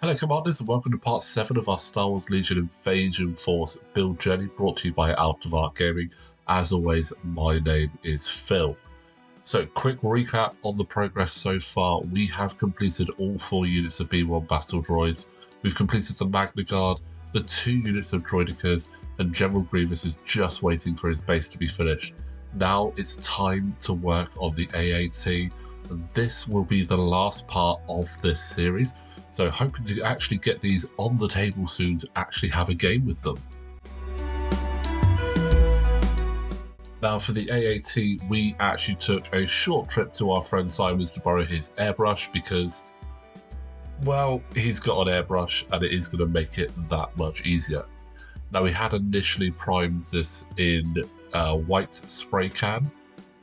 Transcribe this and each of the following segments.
Hello Commanders and welcome to part 7 of our Star Wars Legion Invasion Force build journey brought to you by Out of Art Gaming. As always, my name is Phil. So quick recap on the progress so far. We have completed all 4 units of B1 battle droids. We've completed the Magna Guard, the 2 units of droidicas, and General Grievous is just waiting for his base to be finished. Now it's time to work on the AAT, and this will be the last part of this series. So hoping to actually get these on the table soon to actually have a game with them. Now for the AAT, we actually took a short trip to our friend Simon's to borrow his airbrush because, well, he's got an airbrush and it is going to make it that much easier. Now we had initially primed this in a white spray can,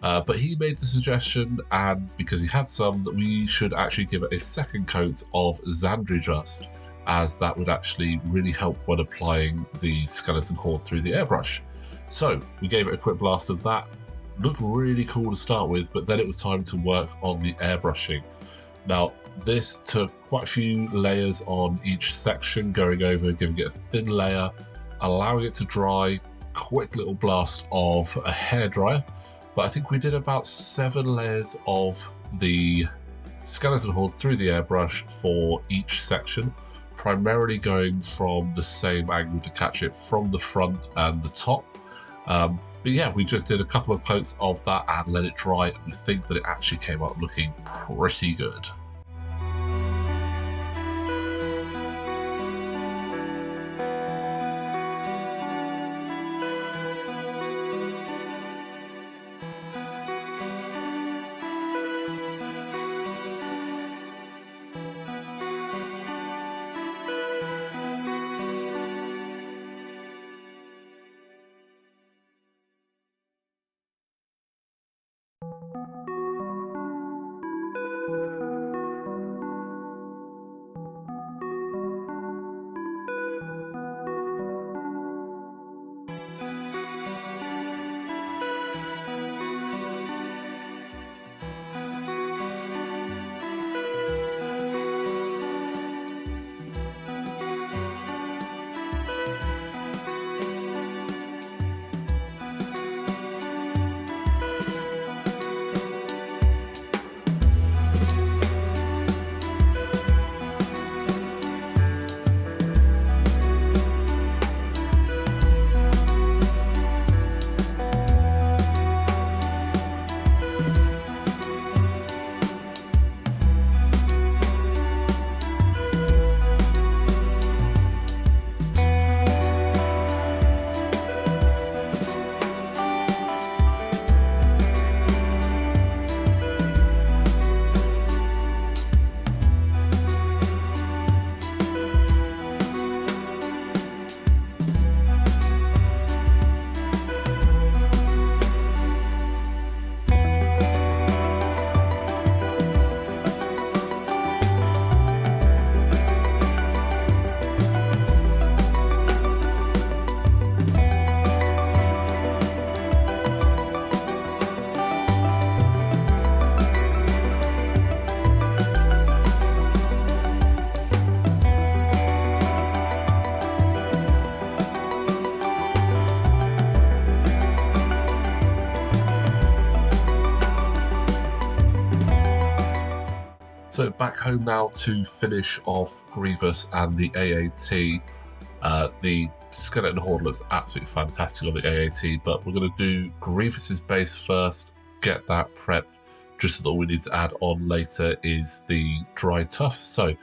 but he made the suggestion, and because he had some, that we should actually give it a second coat of Xandri Dust, as that would actually really help when applying the skeleton horde through the airbrush. So we gave it a quick blast of that. Looked really cool to start with, but then it was time to work on the airbrushing. Now this took quite a few layers on each section, going over, giving it a thin layer, allowing it to dry, quick little blast of a hairdryer. But I think we did about 7 layers of the skeleton horde through the airbrush for each section, primarily going from the same angle to catch it from the front and the top. But yeah, we just did a couple of coats of that and let it dry, and we think that it actually came out looking pretty good. So back home now to finish off Grievous and the AAT. The skeleton horde looks absolutely fantastic on the AAT, but we're going to do Grievous's base first, get that prepped, just so that all we need to add on later is the dry tufts. So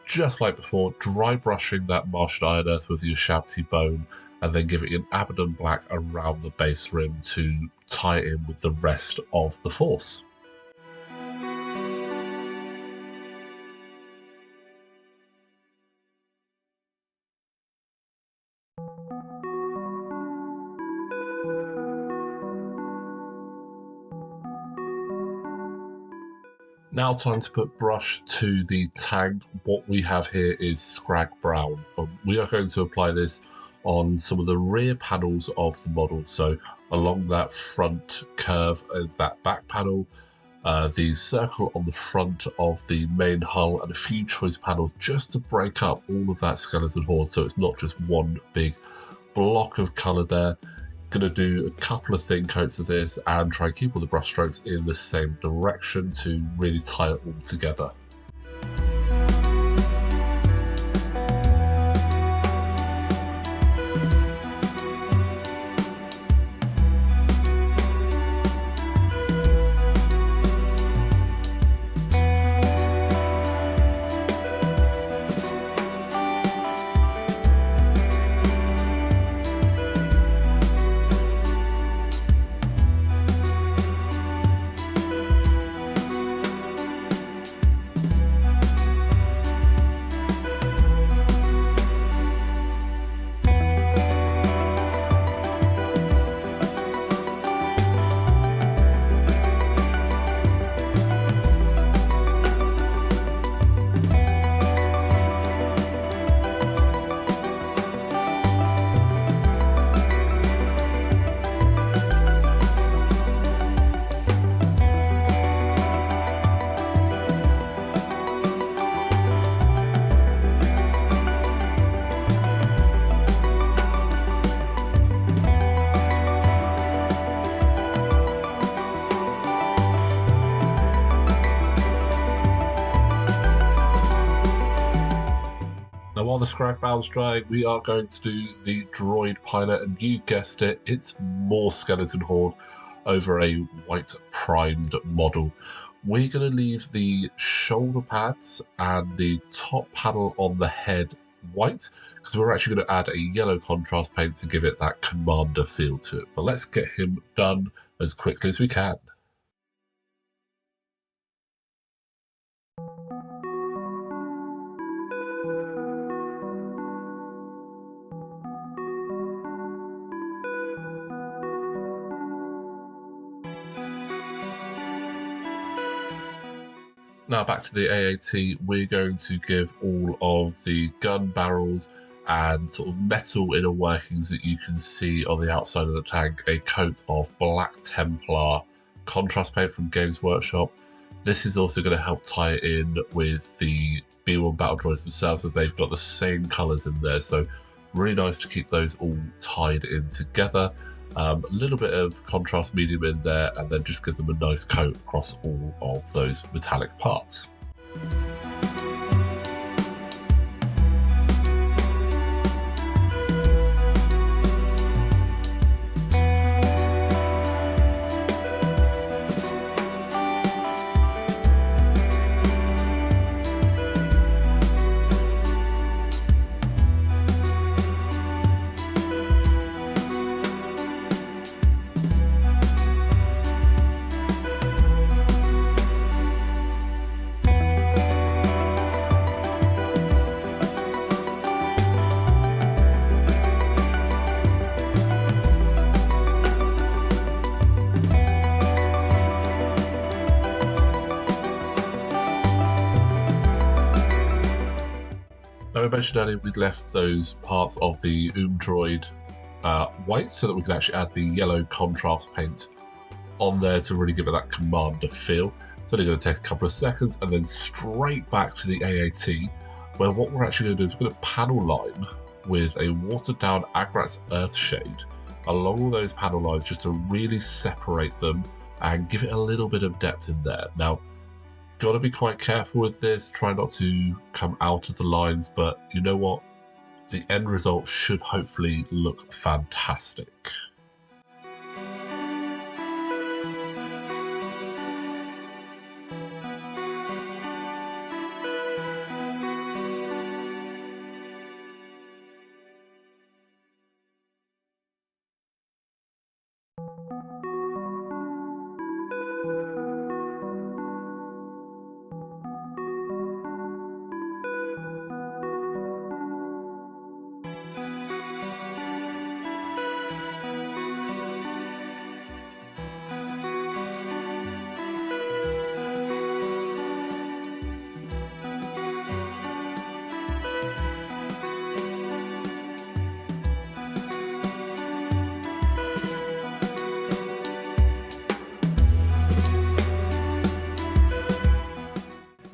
just like before, dry brushing that Martian Iron Earth with your Shabti bone, and then giving it an Abaddon black around the base rim to tie it in with the rest of the force. Now time to put brush to the tag. What we have here is Scrag Brown. We are going to apply this on some of the rear panels of the model. So along that front curve, that back panel, the circle on the front of the main hull, and a few choice panels just to break up all of that skeleton horde so it's not just one big block of colour there. Going to do a couple of thin coats of this and try and keep all the brush strokes in the same direction to really tie it all together. Now, while the Scrag Brown's drying, we are going to do the droid pilot, and you guessed it, it's more skeleton horde over a white primed model. We're going to leave the shoulder pads and the top panel on the head white, because we're actually going to add a yellow contrast paint to give it that commander feel to it. But let's get him done as quickly as we can. Now back to the AAT, we're going to give all of the gun barrels and sort of metal inner workings that you can see on the outside of the tank a coat of Black Templar contrast paint from Games Workshop. This is also going to help tie it in with the B1 battle droids themselves, as they've got the same colours in there, so really nice to keep those all tied in together. A little bit of contrast medium in there, and then just give them a nice coat across all of those metallic parts. Now, I mentioned earlier we left those parts of the droid white so that we can actually add the yellow contrast paint on there to really give it that commander feel. It's only going to take a couple of seconds, and then straight back to the AAT, where what we're actually going to do is we're going to panel line with a watered down Agrat's Earthshade along all those panel lines just to really separate them and give it a little bit of depth in there. Now, got to be quite careful with this, try not to come out of the lines, but you know what? The end result should hopefully look fantastic.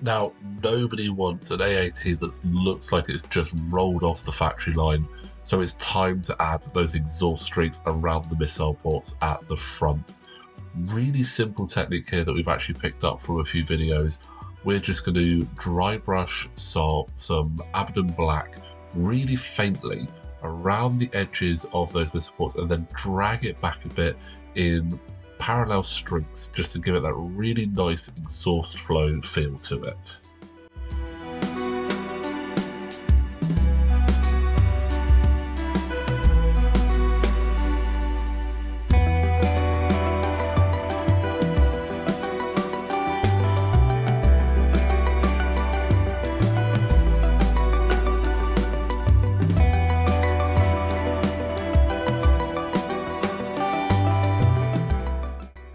Now, nobody wants an AAT that looks like it's just rolled off the factory line, so it's time to add those exhaust streaks around the missile ports at the front. Really simple technique here that we've actually picked up from a few videos. We're just going to dry brush some Abaddon black really faintly around the edges of those missile ports and then drag it back a bit in parallel streaks just to give it that really nice exhaust flow feel to it.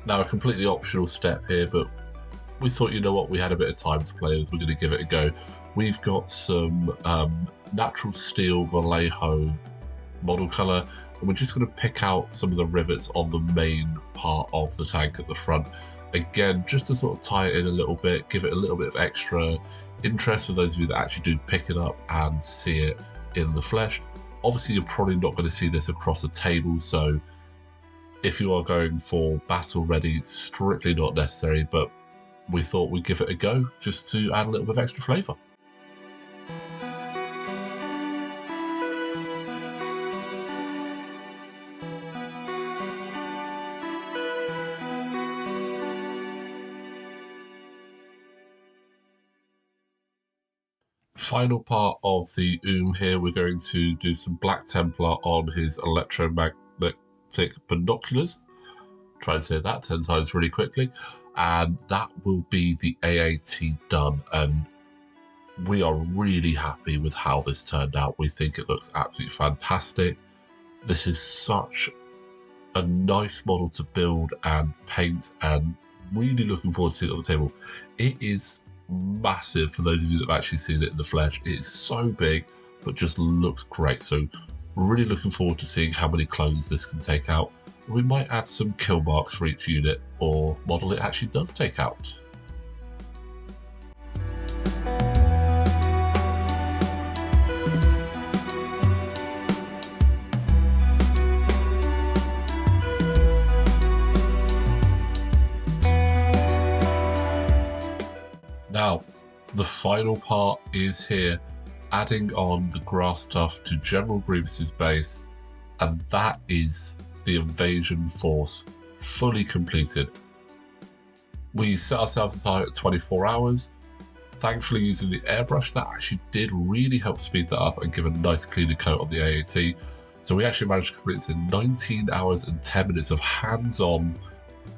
Now, a completely optional step here, but we thought, you know what, we had a bit of time to play with, we're going to give it a go. We've got some natural steel Vallejo model colour, and we're just going to pick out some of the rivets on the main part of the tank at the front. Again, just to sort of tie it in a little bit, give it a little bit of extra interest for those of you that actually do pick it up and see it in the flesh. Obviously, you're probably not going to see this across a table, so if you are going for battle ready, strictly not necessary, but we thought we'd give it a go just to add a little bit of extra flavour. Final part of the here, we're going to do some Black Templar on his electromagnetic binoculars. Try and say that 10 times really quickly, and that will be the AAT done, and we are really happy with how this turned out. We think it looks absolutely fantastic. This is such a nice model to build and paint, and really looking forward to seeing it on the table. It is massive for those of you that have actually seen it in the flesh. It is so big, but just looks great. So really looking forward to seeing how many clones this can take out. We might add some kill marks for each unit or model it actually does take out. Now, the final part is here, adding on the grass tuft to General Grievous's base, and that is the invasion force fully completed. We set ourselves a target at 24 hours. Thankfully, using the airbrush, that actually did really help speed that up and give a nice cleaner coat on the AAT. So we actually managed to complete this in 19 hours and 10 minutes of hands-on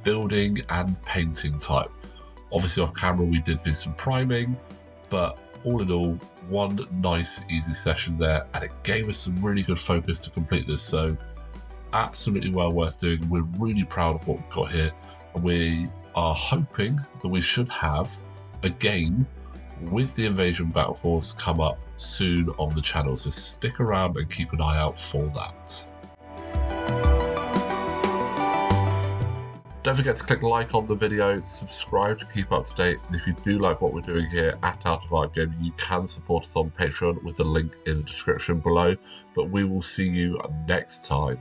building and painting time. Obviously off camera we did do some priming, but all in all, one nice easy session there, and it gave us some really good focus to complete this, so absolutely well worth doing. We're really proud of what we've got here, and we are hoping that we should have a game with the Invasion Battle Force come up soon on the channel, so stick around and keep an eye out for that. Don't forget to click like on the video, subscribe to keep up to date, and if you do like what we're doing here at Out of Art Game, you can support us on Patreon with the link in the description below, but we will see you next time.